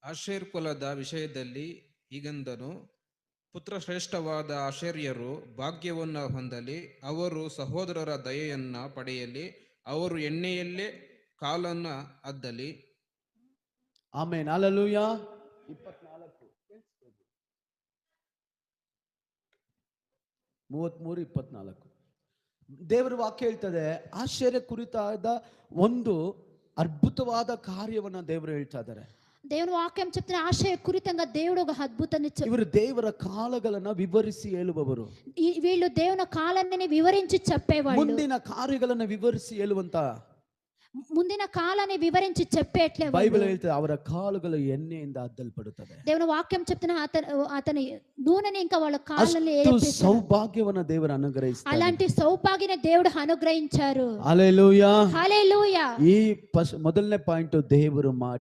Asher ಕುಲದ ವಿಷಯದಲ್ಲಿ ಹೀಗೆಂದನು, ಪುತ್ರಶ್ರೇಷ್ಠವಾದ ಆಶೇರ್ಯರು ಭಾಗ್ಯವನ್ನು ಹೊಂದಲಿ, ಅವರು ಸಹೋದರರ ದಯೆಯನ್ನ ಪಡೆಯಲಿ, ಅವರು ಎಣ್ಣೆಯಲ್ಲೇ ಕಾಲನ್ನ ಅದ್ದಲಿ. ಆಮೆನ್. ಹಲ್ಲೆಲೂಯಾ. 33-24 ದೇವರ ವಾಕ್ಯ ಹೇಳ್ತದೆ, ಆಶ್ಚರ್ಯ ಕುರಿತಾದ ಒಂದು ಅದ್ಭುತವಾದ ಕಾರ್ಯವನ್ನ ದೇವರು ಹೇಳ್ತಾ ಇದ್ದಾರೆ. దేవుని వాక్యం చెప్తున్న ఆశయ కురితంగా దేవుడు ఒక అద్భుతాన్ని ಇವರು ದೇವರ ಕಾಲಗಳನ್ನ ವಿವರಿಸಿ ಹೇಳುವವರು. వీళ్ళు దేవుని కాలాన్ని వివరించి చెప్పేవాళ్ళు, ಮುಂದಿನ ಕಾರ್ಯಗಳನ್ನ ವಿವರಿಸಿ ಹೇಳುವಂತ ಮುಂದಿನ ಕಾಲಾన్ని ವಿವరించి చెప్పేట్లే ಬೈಬಲ್ ಹೇಳ್ತದೆ, ಅವರ ಕಾಲುಗಳು ಎಣ್ಣೆಯಿಂದ ಅದ್ದಲ್ಪಡುತ್ತದೆ. దేవుని వాక్యం చెప్తున్న అతని నూనెని ఇంకా వాళ్ళ కాళ్ళని సౌభాగ్యవನ್ನ ದೇವರು ಅನುಗ್ರಹಿಸ್ತಾರೆ. అలాంటి సౌభాగ్యని దేవుడు అనుగ్రహించారు. హల్లెలూయా. హల్లెలూయా. ಈ ಮೊದಲನೇ ಪಾಯಿಂಟ್, ದೇವರು